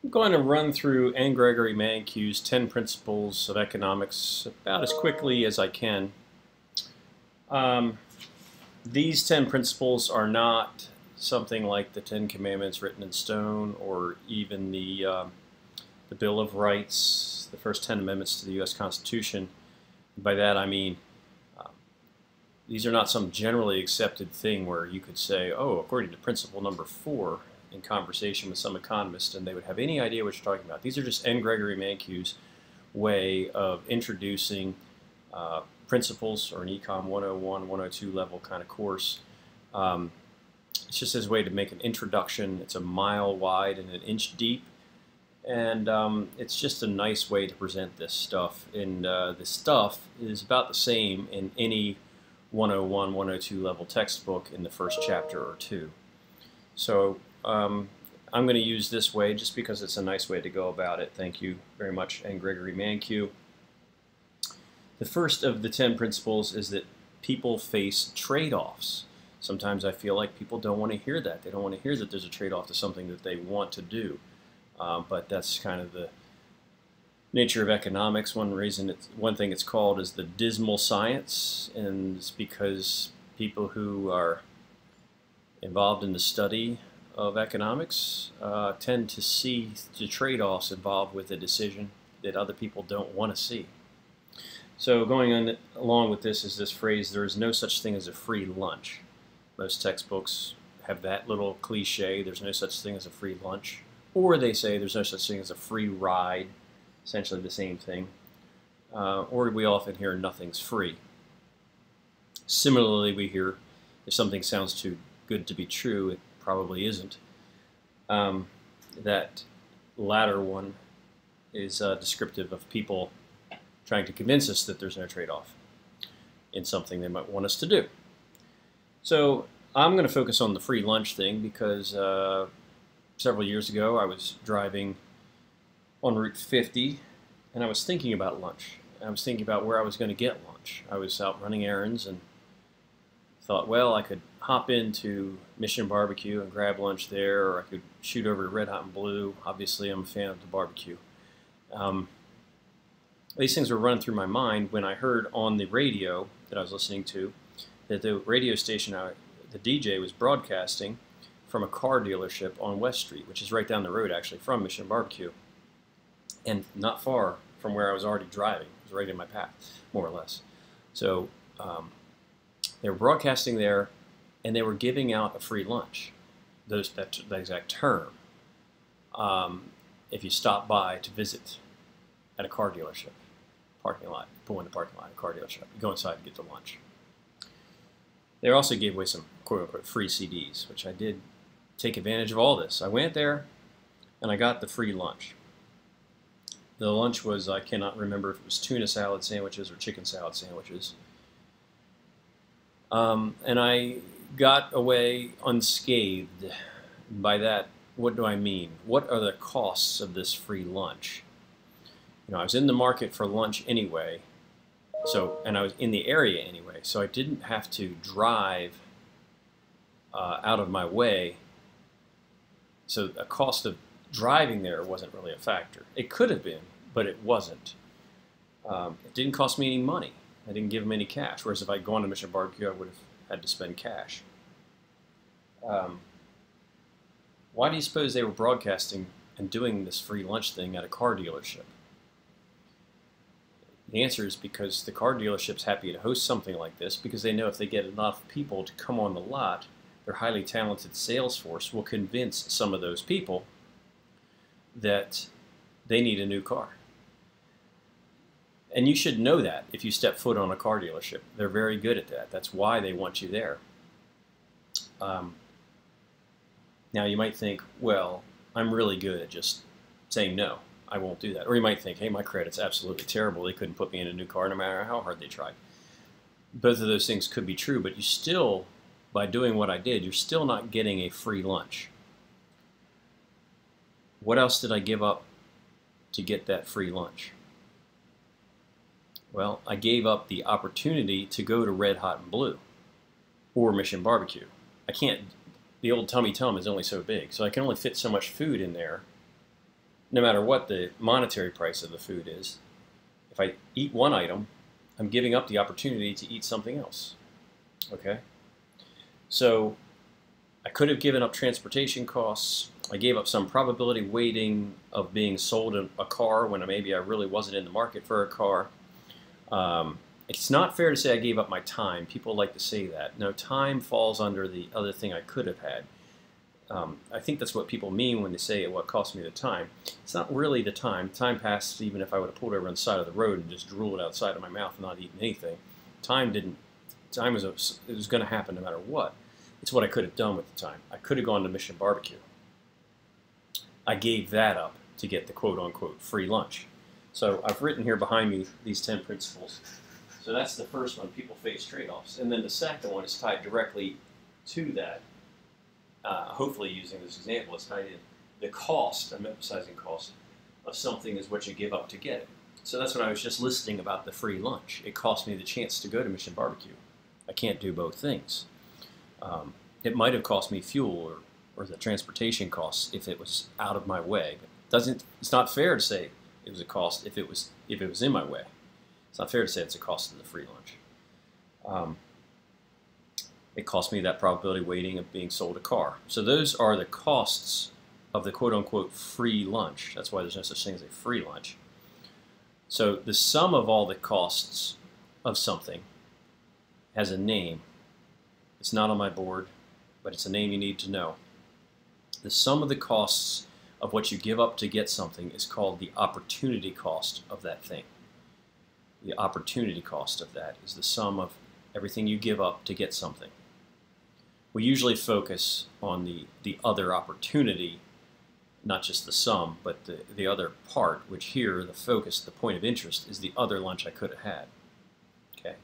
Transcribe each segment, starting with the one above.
I'm going to run through N. Gregory Mankiw's 10 Principles of Economics about as quickly as I can. Um, these 10 principles are not something like the 10 Commandments written in stone, or even the Bill of Rights, the first 10 amendments to the U.S. Constitution. By that I mean these are not some generally accepted thing where you could say, oh, according to principle number 4, in conversation with some economist, and they would have any idea what you're talking about. These are just N. Gregory Mankiw's way of introducing principles, or an Econ 101, 102 level kind of course. It's just his way to make an introduction. It's a mile wide and an inch deep, and it's just a nice way to present this stuff. And this stuff is about the same in any 101, 102 level textbook in the first chapter or two. So I'm going to use this way just because it's a nice way to go about it. Thank you very much, N. Gregory Mankiw. The first of the 10 principles is that people face trade-offs. Sometimes I feel like people don't want to hear that. They don't want to hear that there's a trade-off to something that they want to do. But that's kind of the nature of economics. One thing it's called is the dismal science, and it's because people who are involved in the study of economics tend to see the trade-offs involved with a decision that other people don't want to see. So going along with this is this phrase, there is no such thing as a free lunch. Most textbooks have that little cliche, there's no such thing as a free lunch. Or they say there's no such thing as a free ride, essentially the same thing. Or we often hear nothing's free. Similarly, we hear if something sounds too good to be true, it probably isn't. That latter one is descriptive of people trying to convince us that there's no trade-off in something they might want us to do. So I'm going to focus on the free lunch thing because several years ago I was driving on Route 50 and I was thinking about lunch. I was thinking about where I was going to get lunch. I was out running errands and thought, well, I could hop into Mission Barbecue and grab lunch there, or I could shoot over to Red Hot and Blue. Obviously, I'm a fan of the barbecue. These things were running through my mind when I heard on the radio that I was listening to that the radio station, the DJ was broadcasting from a car dealership on West Street, which is right down the road actually from Mission Barbecue, and not far from where I was already driving. It was right in my path, more or less. So they were broadcasting there, and they were giving out a free lunch. That exact term. If you stop by to visit at a car dealership, parking lot, pull in the parking lot, a car dealership, you go inside to get the lunch. They also gave away some quote-unquote free CDs, which I did take advantage of all this. I went there, and I got the free lunch. The lunch was, I cannot remember if it was tuna salad sandwiches or chicken salad sandwiches. And I got away unscathed. By that, what do I mean? What are the costs of this free lunch? You know, I was in the market for lunch anyway, and I was in the area anyway, so I didn't have to drive out of my way. So the cost of driving there wasn't really a factor. It could have been, but it wasn't. It didn't cost me any money. I didn't give them any cash, whereas if I'd gone to Mission Barbecue, I would have had to spend cash. Why do you suppose they were broadcasting and doing this free lunch thing at a car dealership? The answer is because the car dealership's happy to host something like this because they know if they get enough people to come on the lot, their highly talented sales force will convince some of those people that they need a new car. And you should know that if you step foot on a car dealership. They're very good at that. That's why they want you there. Now you might think, well, I'm really good at just saying no, I won't do that. Or you might think, hey, my credit's absolutely terrible. They couldn't put me in a new car no matter how hard they tried. Both of those things could be true, but you still, by doing what I did, you're still not getting a free lunch. What else did I give up to get that free lunch? Well, I gave up the opportunity to go to Red Hot and Blue or Mission Barbecue. The old tummy tum is only so big, so I can only fit so much food in there no matter what the monetary price of the food is, if I eat one item, I'm giving up the opportunity to eat something else. Okay? So I could have given up transportation costs. I gave up some probability weighting of being sold a car when maybe I really wasn't in the market for a car. It's not fair to say I gave up my time. People like to say that. No, time falls under the other thing I could have had. I think that's what people mean when they say what cost me the time. It's not really the time. Time passed even if I would have pulled over on the side of the road and just drooled outside of my mouth and not eaten anything. Time was going to happen no matter what. It's what I could have done with the time. I could have gone to Mission Barbecue. I gave that up to get the quote-unquote free lunch. So I've written here behind me these 10 principles. So that's the first one, people face trade-offs. And then the second one is tied directly to that. Hopefully using this example, it's tied in. The cost, I'm emphasizing cost, of something is what you give up to get it. So that's what I was just listing about the free lunch. It cost me the chance to go to Mission Barbecue. I can't do both things. It might have cost me fuel or the transportation costs if it was out of my way. But it's not fair to say it was a cost if it was in my way. It's not fair to say it's a cost of the free lunch. It cost me that probability weighting of being sold a car. So those are the costs of the quote-unquote free lunch. That's why there's no such thing as a free lunch. So the sum of all the costs of something has a name. It's not on my board, but it's a name you need to know. The sum of the costs of what you give up to get something is called the opportunity cost of that thing. The opportunity cost of that is the sum of everything you give up to get something. We usually focus on the other opportunity, not just the sum, but the other part, which here, the focus, the point of interest, is the other lunch I could have had. Okay,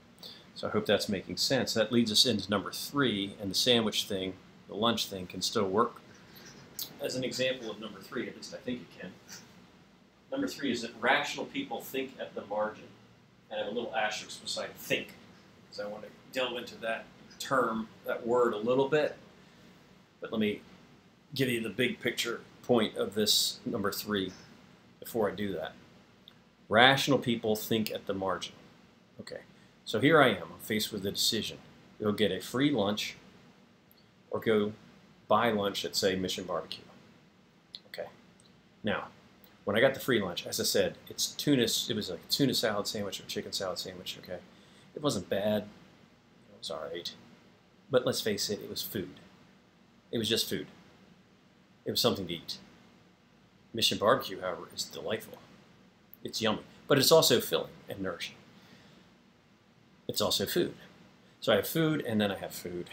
so I hope that's making sense. That leads us into number 3, and the sandwich thing, the lunch thing, can still work. As an example of number 3, at least I think it can. Number 3 is that rational people think at the margin. And I have a little asterisk beside think, because I want to delve into that term, that word a little bit. But let me give you the big picture point of this number 3 before I do that. Rational people think at the margin. Okay, so here I am. I'm faced with a decision. Go get a free lunch or go buy lunch at, say, Mission Barbecue. Okay, now, when I got the free lunch, as I said, it was a tuna salad sandwich or chicken salad sandwich, okay? It wasn't bad. It was all right. But let's face it, it was food. It was just food. It was something to eat. Mission Barbecue, however, is delightful. It's yummy. But it's also filling and nourishing. It's also food. So I have food, and then I have food.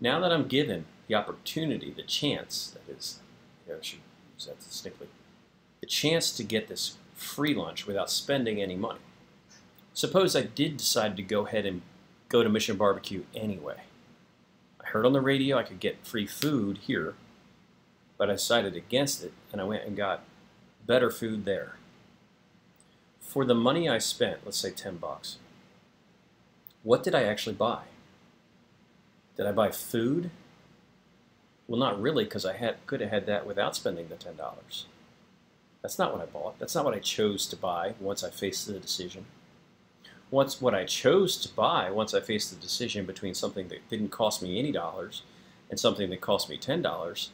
Now that I'm given the opportunity, the chance, that is, I should use that distinctly, the chance to get this free lunch without spending any money. Suppose I did decide to go ahead and go to Mission Barbecue anyway. I heard on the radio I could get free food here, but I decided against it, and I went and got better food there. For the money I spent, let's say 10 bucks, what did I actually buy? Did I buy food? Well, not really, because I could have had that without spending the $10. That's not what I bought. That's not what I chose to buy once I faced the decision. What I chose to buy once I faced the decision between something that didn't cost me any dollars and something that cost me $10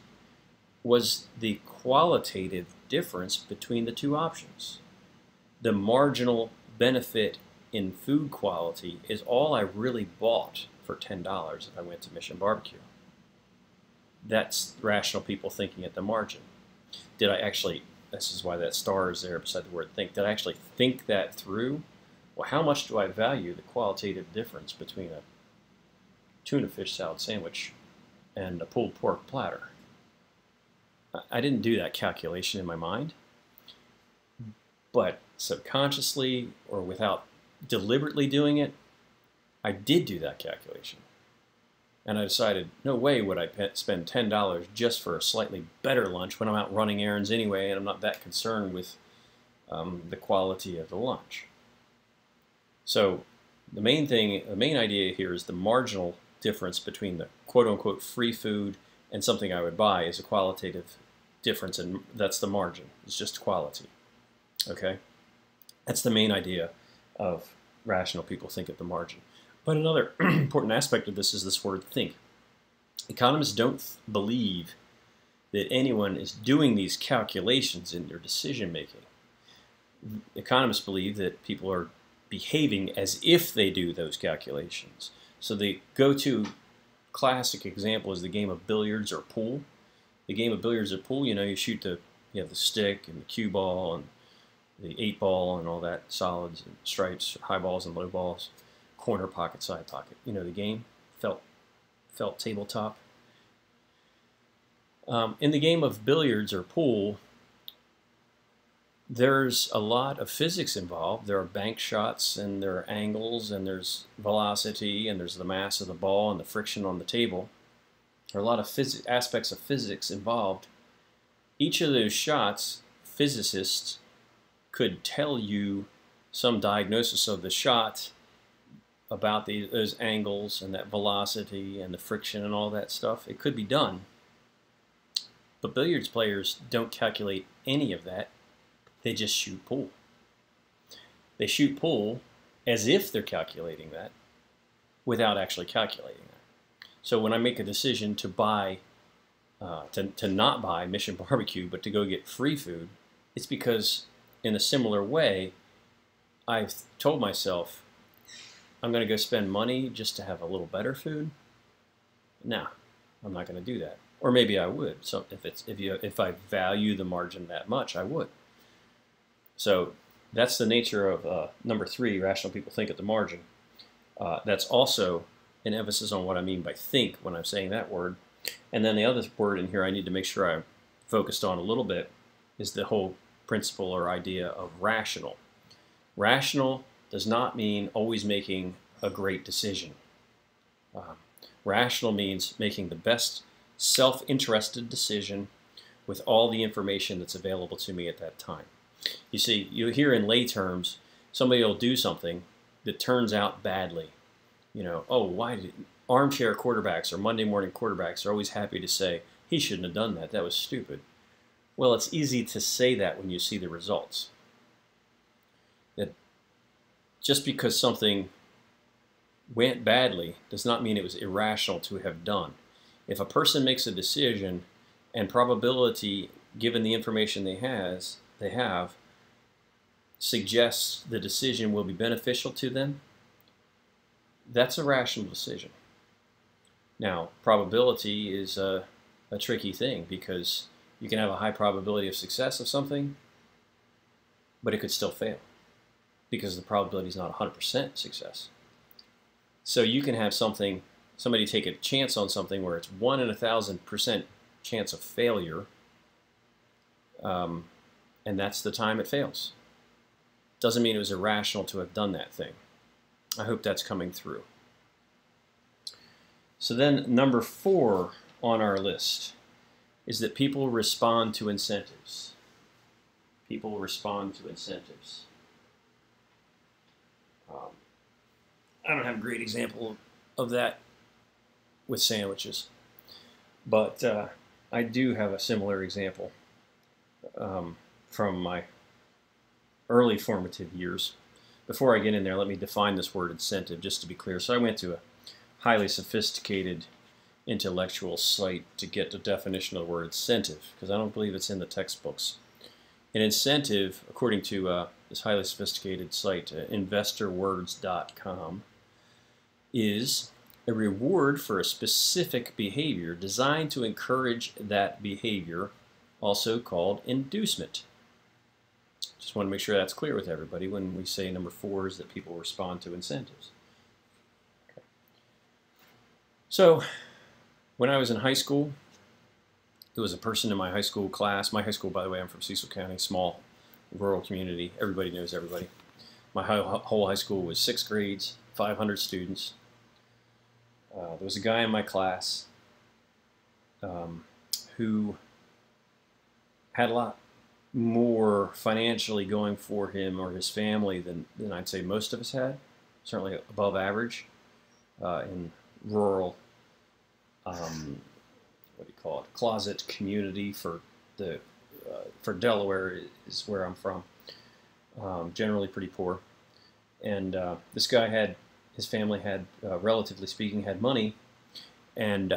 was the qualitative difference between the two options. The marginal benefit in food quality is all I really bought for $10 if I went to Mission Barbecue. That's rational people thinking at the margin. Did I actually, this is why that star is there beside the word think, did I actually think that through? Well, how much do I value the qualitative difference between a tuna fish salad sandwich and a pulled pork platter? I didn't do that calculation in my mind, but subconsciously or without deliberately doing it, I did do that calculation. And I decided, no way would I spend $10 just for a slightly better lunch when I'm out running errands anyway and I'm not that concerned with the quality of the lunch. So the main idea here is the marginal difference between the quote-unquote free food and something I would buy is a qualitative difference, and that's the margin. It's just quality. Okay? That's the main idea of rational people think at the margin. But another important aspect of this is this word think. Economists don't believe that anyone is doing these calculations in their decision making. Economists believe that people are behaving as if they do those calculations. So the go-to classic example is the game of billiards or pool. The game of billiards or pool, you know, you have the stick and the cue ball and the 8-ball and all that, solids and stripes, high balls and low balls, corner pocket, side pocket. You know the game, felt tabletop. In the game of billiards or pool, there's a lot of physics involved. There are bank shots, and there are angles, and there's velocity, and there's the mass of the ball and the friction on the table. There are a lot of aspects of physics involved. Each of those shots, physicists could tell you some diagnosis of the shot about those angles and that velocity and the friction and all that stuff. It could be done. But billiards players don't calculate any of that. They just shoot pool. They shoot pool as if they're calculating that without actually calculating that. So when I make a decision to buy, to not buy Mission Barbecue, but to go get free food, it's because in a similar way, I've told myself, I'm going to go spend money just to have a little better food. No, I'm not going to do that. Or maybe I would. So if I value the margin that much, I would. So that's the nature of number 3, rational people think at the margin. That's also an emphasis on what I mean by think when I'm saying that word. And then the other word in here I need to make sure I'm focused on a little bit is the whole principle or idea of rational. Rational does not mean always making a great decision. Rational means making the best self-interested decision with all the information that's available to me at that time. You see, you hear in lay terms, somebody will do something that turns out badly. You know, oh, why did armchair quarterbacks or Monday morning quarterbacks are always happy to say, he shouldn't have done that, that was stupid. Well, it's easy to say that when you see the results. That just because something went badly does not mean it was irrational to have done. If a person makes a decision and probability, given the information they have, suggests the decision will be beneficial to them, that's a rational decision. Now, probability is a tricky thing because you can have a high probability of success of something, but it could still fail because the probability is not 100% success. So you can have somebody take a chance on something where it's 1 in 1,000% chance of failure, and that's the time it fails. Doesn't mean it was irrational to have done that thing. I hope that's coming through. So then number 4 on our list is that people respond to incentives. People respond to incentives. I don't have a great example of that with sandwiches, but I do have a similar example from my early formative years. Before I get in there, let me define this word incentive, just to be clear. So I went to a highly sophisticated intellectual site to get the definition of the word incentive, because I don't believe it's in the textbooks. An incentive, according to this highly sophisticated site, investorwords.com, is a reward for a specific behavior designed to encourage that behavior, also called inducement. Just want to make sure that's clear with everybody when we say number 4 is that people respond to incentives. Okay. So, when I was in high school, there was a person in my high school class. My high school, by the way, I'm from Cecil County, small rural community. Everybody knows everybody. My whole high school was 6 grades, 500 students. There was a guy in my class who had a lot more financially going for him or his family than I'd say most of us had. Certainly above average in rural, what do you call it, closet community for for Delaware is where I'm from. Generally pretty poor, and this guy had his family had, relatively speaking, had money, and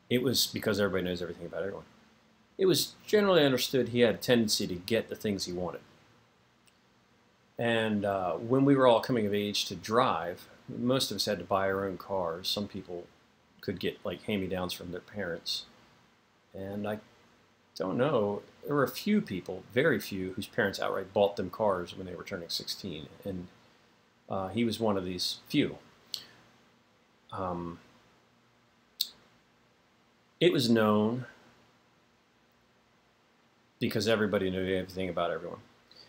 it was because everybody knows everything about everyone. It was generally understood he had a tendency to get the things he wanted. And when we were all coming of age to drive, most of us had to buy our own cars. Some people could get like hand-me-downs from their parents. And I don't know, there were a few people, very few, whose parents outright bought them cars when they were turning 16. And he was one of these few. It was known, because everybody knew everything about everyone,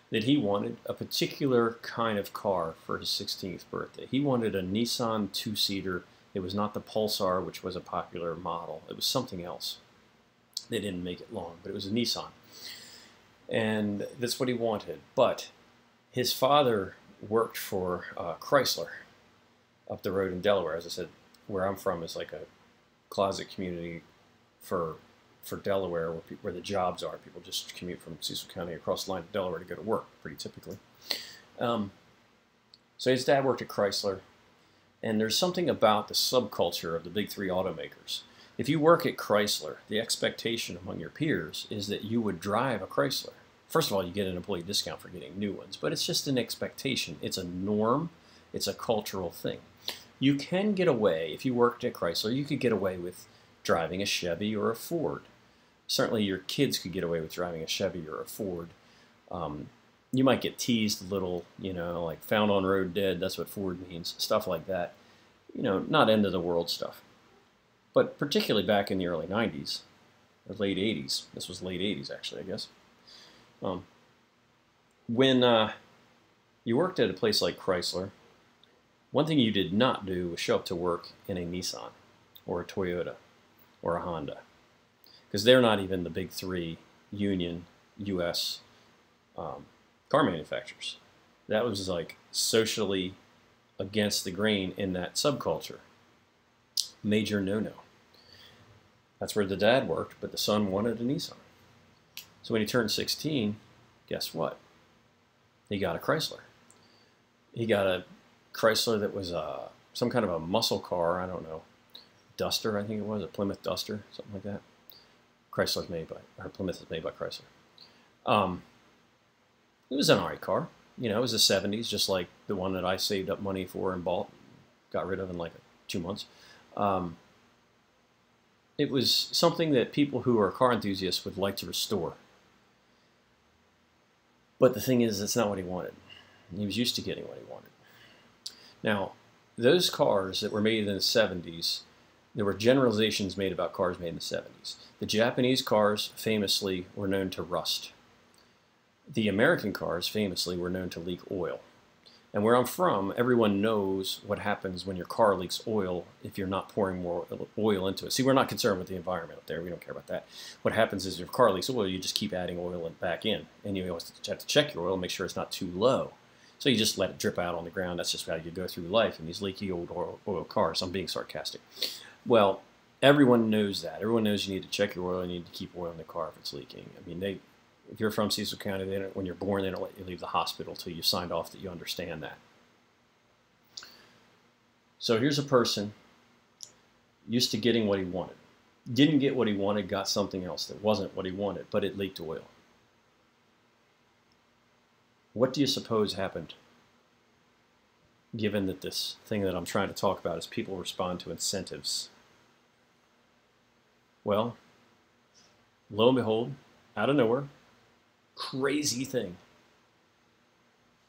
that he wanted a particular kind of car for his 16th birthday. He wanted a Nissan two-seater. It was not the Pulsar, which was a popular model. It was something else. They didn't make it long, but it was a Nissan. And that's what he wanted. But his father worked for Chrysler up the road in Delaware. As I said, where I'm from is like a closet community for Delaware, where the jobs are. People just commute from Cecil County across the line to Delaware to go to work, pretty typically. So his dad worked at Chrysler, and there's something about the subculture of the big three automakers. If you work at Chrysler, the expectation among your peers is that you would drive a Chrysler. First of all, you get an employee discount for getting new ones, but it's just an expectation. It's a norm. It's a cultural thing. You can get away, if you worked at Chrysler, you could get away with driving a Chevy or a Ford. Certainly your kids could get away with driving a Chevy or a Ford. You might get teased a little, you know, like found on road dead, that's what Ford means, stuff like that. You know, not end of the world stuff. But particularly back in the early 90s, or late 80s, this was late 80s actually, I guess. When you worked at a place like Chrysler, one thing you did not do was show up to work in a Nissan or a Toyota or a Honda, because they're not even the big three union U.S. Car manufacturers. That was like socially against the grain in that subculture. Major no-no. That's where the dad worked, but the son wanted a Nissan. So when he turned 16, guess what? He got a Chrysler. He got a Chrysler that was some kind of a muscle car, I don't know, Duster, I think it was, a Plymouth Duster, something like that. Chrysler's made by, or Plymouth is made by Chrysler. It was an alright car. You know, it was the 70s, just like the one that I saved up money for and bought, got rid of in like 2 months. It was something that people who are car enthusiasts would like to restore. But the thing is, that's not what he wanted. He was used to getting what he wanted. Now, those cars that were made in the 70s, there were generalizations made about cars made in the 70s. The Japanese cars famously were known to rust. The American cars famously were known to leak oil. And where I'm from, everyone knows what happens when your car leaks oil if you're not pouring more oil into it. See, we're not concerned with the environment up there. We don't care about that. What happens is if your car leaks oil, you just keep adding oil back in. And you always have to check your oil and make sure it's not too low. So you just let it drip out on the ground. That's just how you go through life in these leaky old oil cars. I'm being sarcastic. Well, everyone knows that. Everyone knows you need to check your oil. You need to keep oil in the car if it's leaking. I mean, if you're from Cecil County, when you're born, they don't let you leave the hospital until you signed off that you understand that. So here's a person used to getting what he wanted. Didn't get what he wanted, got something else that wasn't what he wanted, but it leaked oil. What do you suppose happened? Given that this thing that I'm trying to talk about is people respond to incentives. Well, lo and behold, out of nowhere, crazy thing.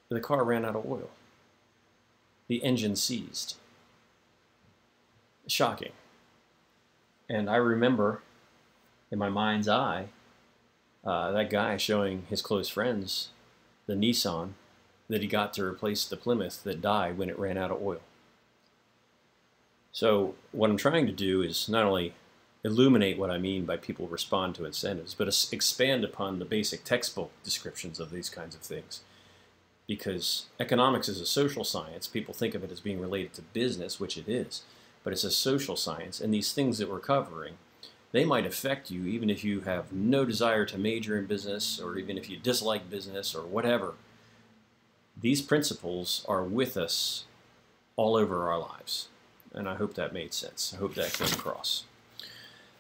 The car ran out of oil. The engine seized. Shocking. And I remember in my mind's eye that guy showing his close friends the Nissan that he got to replace the Plymouth that died when it ran out of oil. So what I'm trying to do is not only illuminate what I mean by people respond to incentives, but expand upon the basic textbook descriptions of these kinds of things. Because economics is a social science. People think of it as being related to business, which it is. But it's a social science, and these things that we're covering they might affect you even if you have no desire to major in business, or even if you dislike business or whatever. These principles are with us all over our lives. And I hope that made sense. I hope that came across.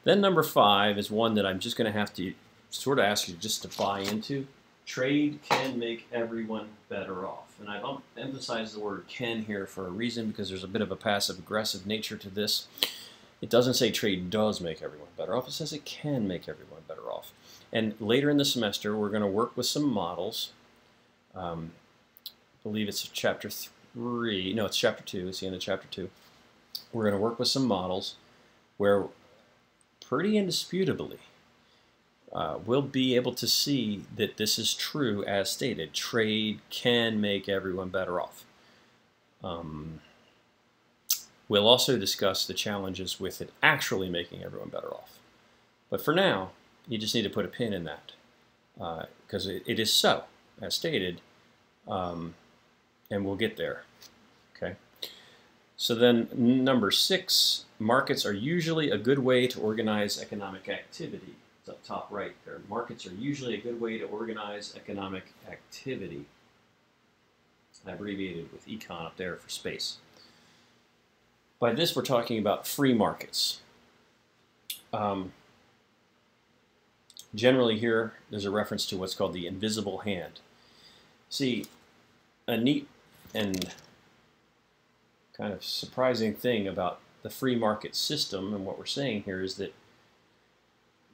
Then number 5 is one that I'm just going to have to sort of ask you just to buy into. Trade can make everyone better off. And I don't emphasize the word can here for a reason, because there's a bit of a passive-aggressive nature to this. It doesn't say trade does make everyone better off. It says it can make everyone better off. And later in the semester, we're going to work with some models. I believe it's chapter 3. No, it's chapter 2. It's the end of chapter 2. We're going to work with some models where pretty indisputably we'll be able to see that this is true as stated. Trade can make everyone better off. We'll also discuss the challenges with it actually making everyone better off. But for now, you just need to put a pin in that, because it is so, as stated, and we'll get there. Okay. So then number 6, markets are usually a good way to organize economic activity. It's up top right there. Markets are usually a good way to organize economic activity. I abbreviated with econ up there for space. By this, we're talking about free markets. Generally here, there's a reference to what's called the invisible hand. See, a neat and kind of surprising thing about the free market system and what we're saying here is that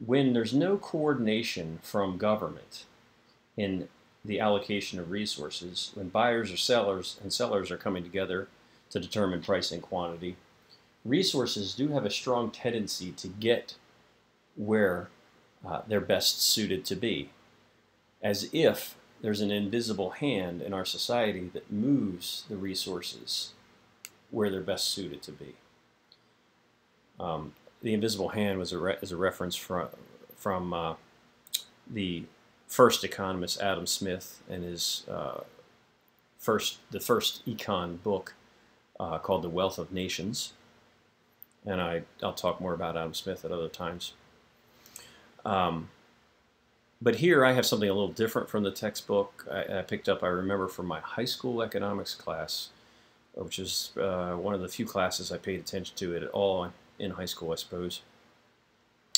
when there's no coordination from government in the allocation of resources, when buyers or sellers are coming together to determine price and quantity, resources do have a strong tendency to get where they're best suited to be, as if there's an invisible hand in our society that moves the resources where they're best suited to be. The invisible hand was is a reference from the first economist Adam Smith and his the first econ book called The Wealth of Nations. And I'll talk more about Adam Smith at other times. But here I have something a little different from the textbook. I picked up, I remember, from my high school economics class, which is one of the few classes I paid attention to at all in high school, I suppose.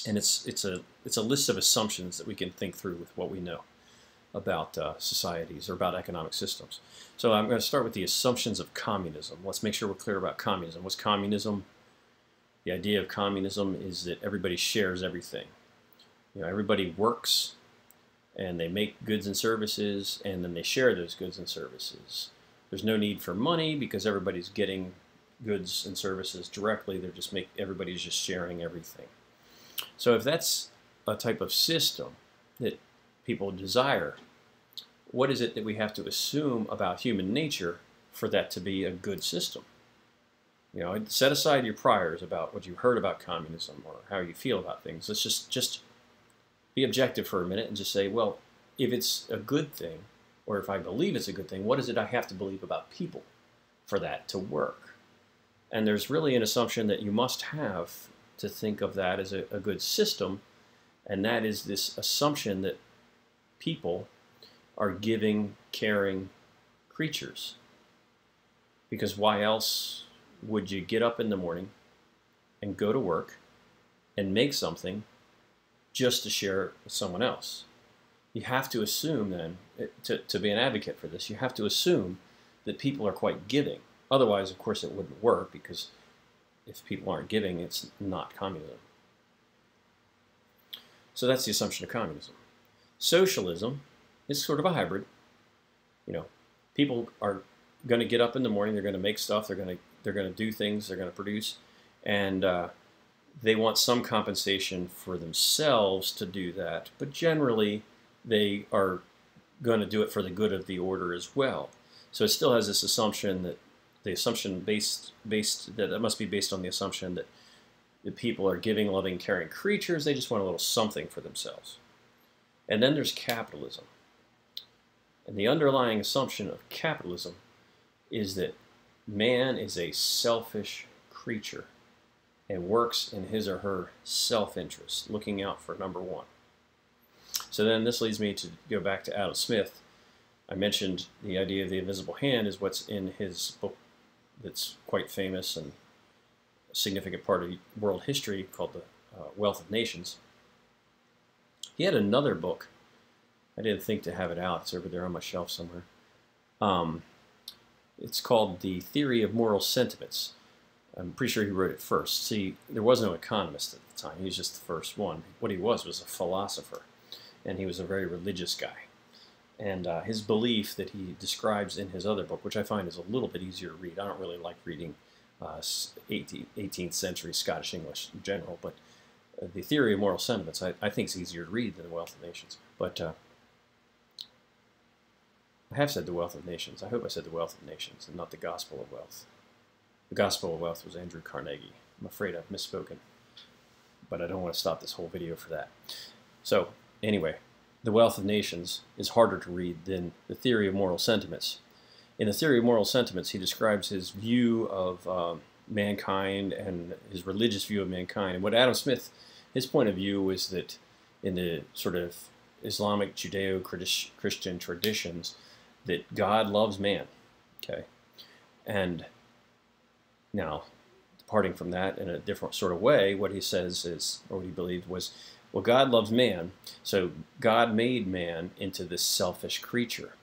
And it's a list of assumptions that we can think through with what we know about societies or about economic systems. So I'm going to start with the assumptions of communism. Let's make sure we're clear about communism. What's communism? The idea of communism is that everybody shares everything. You know, everybody works, and they make goods and services, and then they share those goods and services. There's no need for money because everybody's getting goods and services directly. Everybody's just sharing everything. So if that's a type of system that people desire, what is it that we have to assume about human nature for that to be a good system? You know, set aside your priors about what you heard about communism or how you feel about things. Let's just be objective for a minute and just say, well, if it's a good thing, or if I believe it's a good thing, what is it I have to believe about people for that to work? And there's really an assumption that you must have to think of that as a good system, and that is this assumption that people are giving, caring creatures. Because why else would you get up in the morning and go to work and make something just to share it with someone else? You have to assume then, to be an advocate for this, you have to assume that people are quite giving. Otherwise, of course, it wouldn't work, because if people aren't giving, it's not communism. So that's the assumption of communism. Socialism is sort of a hybrid. You know, people are going to get up in the morning, they're going to make stuff, they're going to do things, they're going to produce, and they want some compensation for themselves to do that, but generally they are going to do it for the good of the order as well. So it still has this assumption that the assumption that it must be based on the assumption that the people are giving, loving, caring creatures. They just want a little something for themselves. And then there's capitalism. And the underlying assumption of capitalism is that man is a selfish creature. and works in his or her self-interest, looking out for number one. So then this leads me to go back to Adam Smith. I mentioned the idea of the invisible hand is what's in his book that's quite famous and a significant part of world history called The Wealth of Nations. He had another book. I didn't think to have it out. It's over there on my shelf somewhere. It's called The Theory of Moral Sentiments. I'm pretty sure he wrote it first. See, there was no economist at the time. He was just the first one. What he was a philosopher, and he was a very religious guy. And his belief that he describes in his other book, which I find is a little bit easier to read. I don't really like reading 18th century Scottish English in general, but The Theory of Moral Sentiments I think is easier to read than The Wealth of Nations. But I have said The Wealth of Nations. I hope I said The Wealth of Nations and not The Gospel of Wealth. The Gospel of Wealth was Andrew Carnegie. I'm afraid I've misspoken, but I don't want to stop this whole video for that. So anyway, The Wealth of Nations is harder to read than The Theory of Moral Sentiments. In The Theory of Moral Sentiments, he describes his view of mankind and his religious view of mankind. And what Adam Smith, his point of view was that in the sort of Islamic Judeo-Christian traditions, that God loves man, okay? And now, departing from that in a different sort of way, what he says is, or what he believed was, well, God loves man, so God made man into this selfish creature.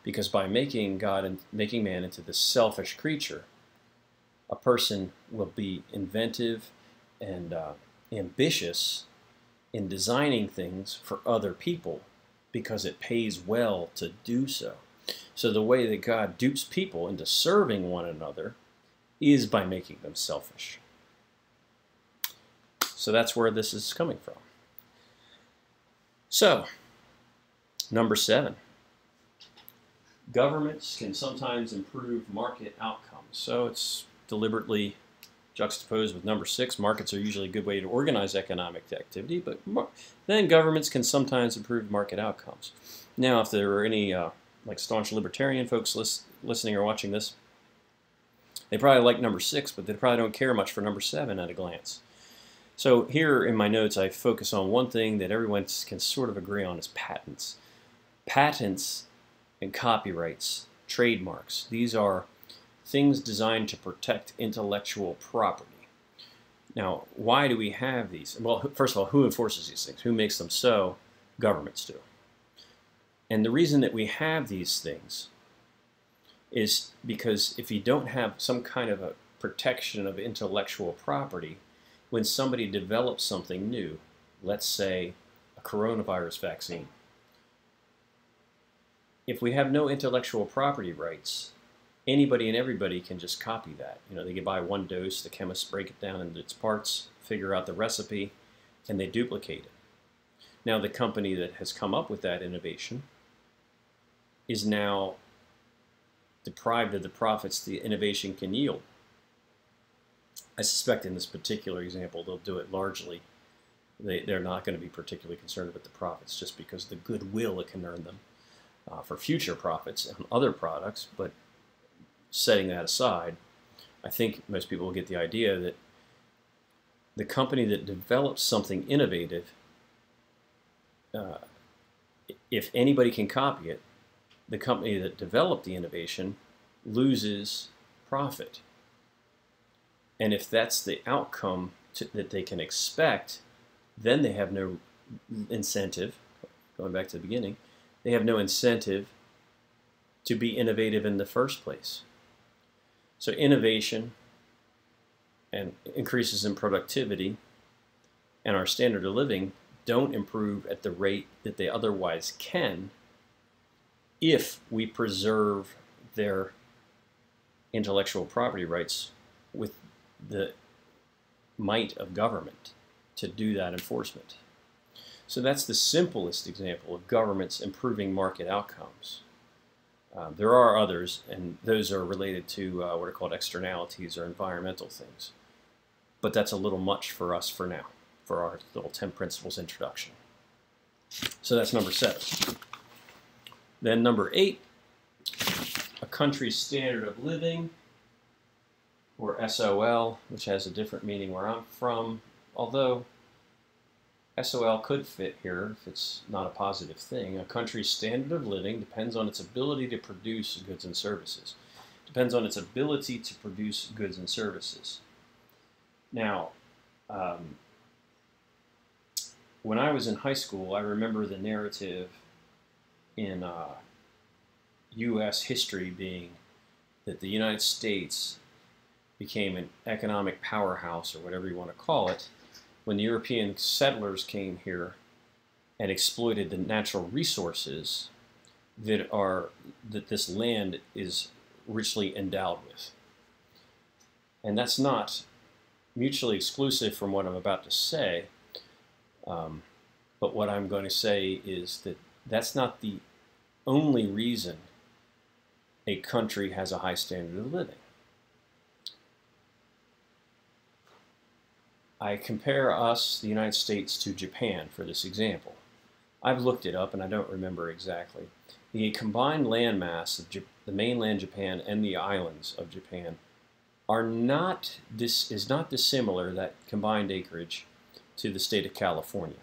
Because by making man into this selfish creature, a person will be inventive and ambitious in designing things for other people because it pays well to do so. So the way that God dupes people into serving one another is by making them selfish. So that's where this is coming from. So, number 7. Governments can sometimes improve market outcomes. So it's deliberately juxtaposed with number 6. Markets are usually a good way to organize economic activity, but then governments can sometimes improve market outcomes. Now, if there are any like staunch libertarian folks listening or watching this, they probably like number 6, but they probably don't care much for number 7 at a glance. So here in my notes, I focus on one thing that everyone can sort of agree on is patents. Patents and copyrights, trademarks, these are things designed to protect intellectual property. Now, why do we have these? Well, first of all, who enforces these things? Who makes them so? Governments do. And the reason that we have these things is because if you don't have some kind of a protection of intellectual property, when somebody develops something new, let's say a coronavirus vaccine, if we have no intellectual property rights, anybody and everybody can just copy that. You know, they can buy one dose, the chemists break it down into its parts, figure out the recipe, and they duplicate it. Now the company that has come up with that innovation is now deprived of the profits the innovation can yield. I suspect in this particular example they'll do it largely. They're not going to be particularly concerned with the profits just because of the goodwill it can earn them for future profits on other products. But setting that aside, I think most people will get the idea that the company that develops something innovative, if anybody can copy it, the company that developed the innovation loses profit. And if that's the outcome that they can expect, then they have no incentive, going back to the beginning, they have no incentive to be innovative in the first place. So innovation and increases in productivity and our standard of living don't improve at the rate that they otherwise can if we preserve their intellectual property rights with the might of government to do that enforcement. So that's the simplest example of governments improving market outcomes. There are others, and those are related to what are called externalities or environmental things. But that's a little much for us for now, for our little 10 principles introduction. So that's number 7. Then number 8, a country's standard of living or SOL, which has a different meaning where I'm from, although SOL could fit here if it's not a positive thing. A country's standard of living depends on its ability to produce goods and services. Depends on its ability to produce goods and services. Now, when I was in high school, I remember the narrative in U.S. history being that the United States became an economic powerhouse, or whatever you want to call it, when the European settlers came here and exploited the natural resources that this land is richly endowed with. And that's not mutually exclusive from what I'm about to say, but what I'm going to say is that that's not the only reason a country has a high standard of living. I compare us, the United States, to Japan for this example. I've looked it up and I don't remember exactly. The combined landmass of the mainland Japan and the islands of Japan is not dissimilar, that combined acreage, to the state of California,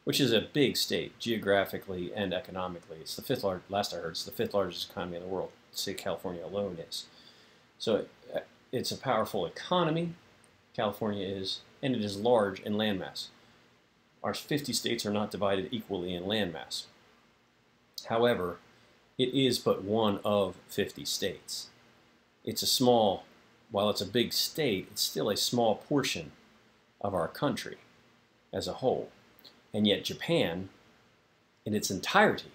which is a big state geographically and economically. It's the fifth largest, last I heard, it's the fifth largest economy in the world. The state of California alone is. So it's a powerful economy, California is, and it is large in landmass. Our 50 states are not divided equally in landmass. However, it is but one of 50 states. It's a small, while it's a big state, it's still a small portion of our country as a whole. And yet Japan, in its entirety,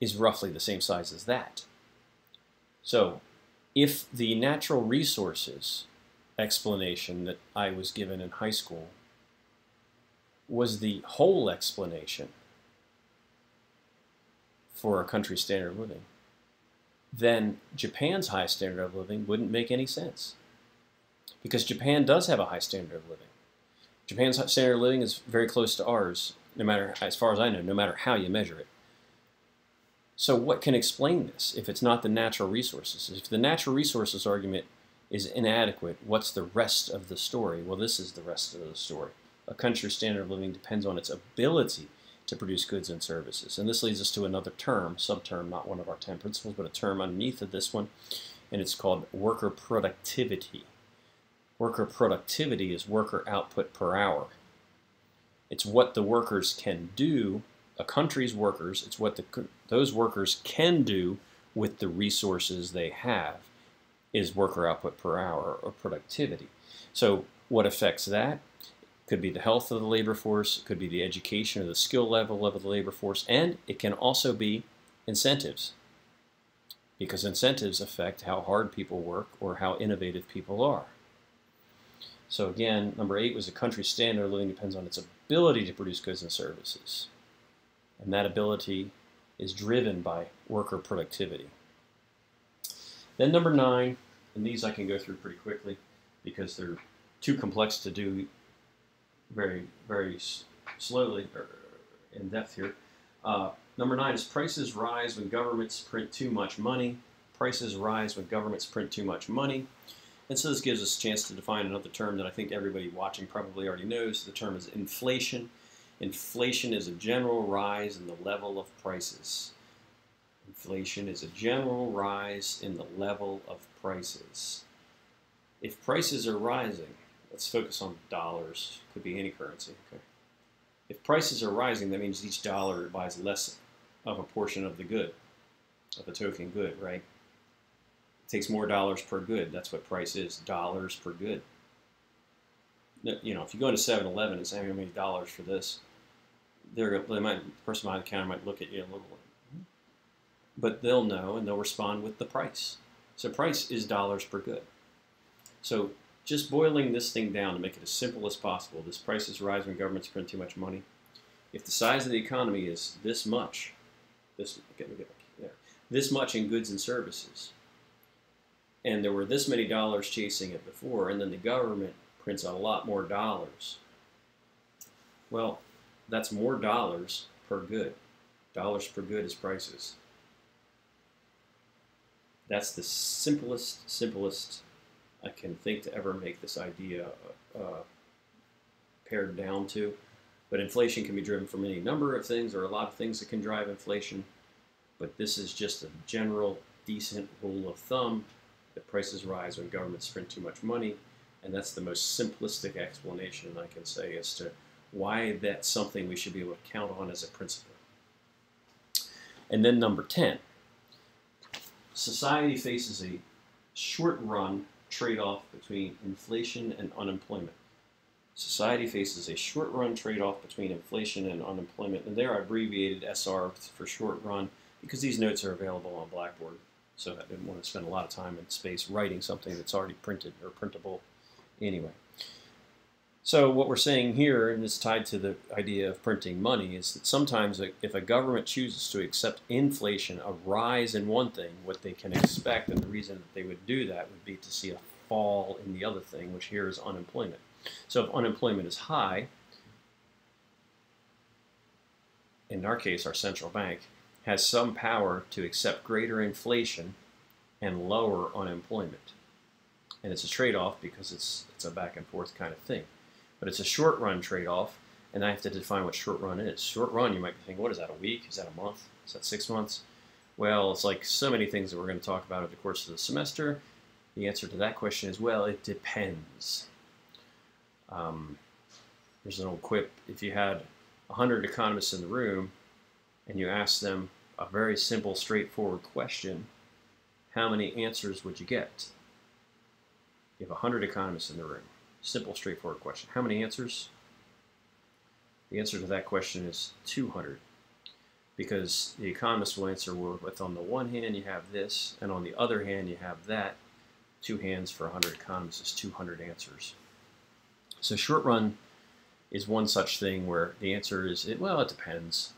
is roughly the same size as that. So, if the natural resources explanation that I was given in high school was the whole explanation for a country's standard of living, then Japan's high standard of living wouldn't make any sense. Because Japan does have a high standard of living. Japan's standard of living is very close to ours, no matter, as far as I know, no matter how you measure it. So what can explain this if it's not the natural resources? If the natural resources argument is inadequate, what's the rest of the story? Well, this is the rest of the story. A country's standard of living depends on its ability to produce goods and services. And this leads us to another term, subterm, not one of our 10 principles, but a term underneath of this one, and it's called worker productivity. Worker productivity is worker output per hour. It's what the workers can do, a country's workers, it's what those workers can do with the resources they have, is worker output per hour, or productivity. So what affects that? Could be the health of the labor force, it could be the education or the skill level of the labor force, and it can also be incentives, because incentives affect how hard people work or how innovative people are. So again, number 8 was a country's standard of living depends on its ability to produce goods and services. And that ability is driven by worker productivity. Then number 9, and these I can go through pretty quickly because they're too complex to do very, very slowly or in depth here. Number 9 is prices rise when governments print too much money. Prices rise when governments print too much money. And so this gives us a chance to define another term that I think everybody watching probably already knows. The term is inflation. Inflation is a general rise in the level of prices. Inflation is a general rise in the level of prices. If prices are rising, let's focus on dollars, could be any currency. Okay. If prices are rising, that means each dollar buys less of a portion of the good, of a token good, right? It takes more dollars per good. That's what price is, dollars per good. You know, if you go into 7-Eleven and say how many dollars for this, the person behind the counter might look at you a little bit. But they'll know and they'll respond with the price. So price is dollars per good. So just boiling this thing down to make it as simple as possible, this prices rise when governments print too much money. If the size of the economy is this much, this much in goods and services, and there were this many dollars chasing it before, and then the government prints a lot more dollars, well, that's more dollars per good. Dollars per good is prices. That's the simplest I can think to ever make this idea pared down to. But inflation can be driven from any number of things, or a lot of things that can drive inflation. But this is just a general, decent rule of thumb that prices rise when governments print too much money. And that's the most simplistic explanation I can say as to why that's something we should be able to count on as a principle. And then number 10, society faces a short-run trade-off between inflation and unemployment. Society faces a short-run trade-off between inflation and unemployment, and there I abbreviated SR for short run because these notes are available on Blackboard, so I didn't want to spend a lot of time and space writing something that's already printed or printable anyway. So what we're saying here, and it's tied to the idea of printing money, is that sometimes if a government chooses to accept inflation, a rise in one thing, what they can expect, and the reason that they would do that would be to see a fall in the other thing, which here is unemployment. So if unemployment is high, in our case, our central bank has some power to accept greater inflation and lower unemployment. And it's a trade-off because it's a back and forth kind of thing. But it's a short-run trade-off, and I have to define what short-run is. Short-run, you might be thinking, what is that, a week? Is that a month? Is that 6 months? Well, it's like so many things that we're going to talk about over the course of the semester. The answer to that question is, well, it depends. There's an old quip. If you had 100 economists in the room and you asked them a very simple, straightforward question, how many answers would you get? You have 100 economists in the room. Simple, straightforward question. How many answers? The answer to that question is 200. Because the economists will answer with, on the one hand, you have this, and on the other hand, you have that. 2 hands for 100 economists is 200 answers. So short run is one such thing where the answer is, well, it depends.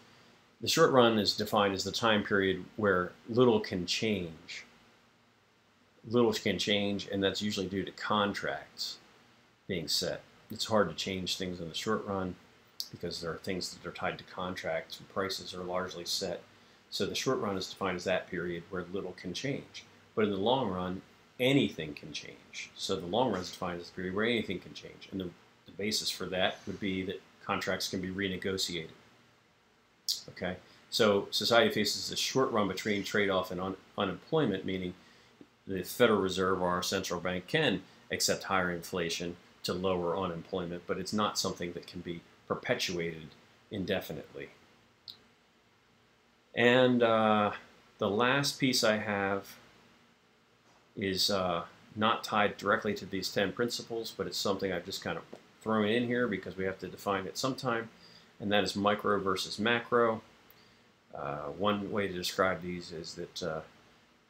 The short run is defined as the time period where little can change. Little can change, and that's usually due to contracts being set. It's hard to change things in the short run because there are things that are tied to contracts. Prices are largely set. So the short run is defined as that period where little can change. But in the long run, anything can change. So the long run is defined as the period where anything can change. And the basis for that would be that contracts can be renegotiated. Okay, so society faces a short run between trade-off and unemployment, meaning the Federal Reserve or our central bank can accept higher inflation to lower unemployment, but it's not something that can be perpetuated indefinitely. And the last piece I have is not tied directly to these 10 principles, but it's something I've just kind of thrown in here because we have to define it sometime, and that is micro versus macro. One way to describe these is that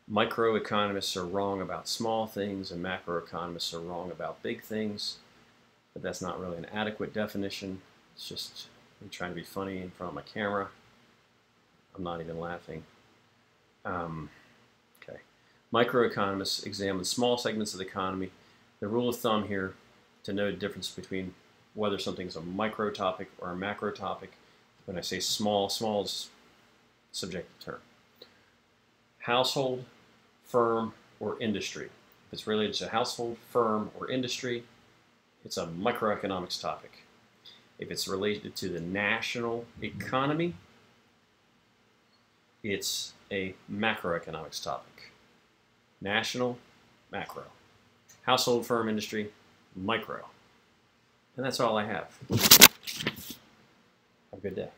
microeconomists are wrong about small things and macroeconomists are wrong about big things, but that's not really an adequate definition. It's just me trying to be funny in front of my camera. I'm not even laughing. Okay. Microeconomists examine small segments of the economy. The rule of thumb here to know the difference between whether something's a micro topic or a macro topic. When I say small, small is a subjective term. Household, firm, or industry. If it's related to household, firm, or industry, it's a microeconomics topic. If it's related to the national economy, it's a macroeconomics topic. National, macro. Household, firm, industry, micro. And that's all I have. Have a good day.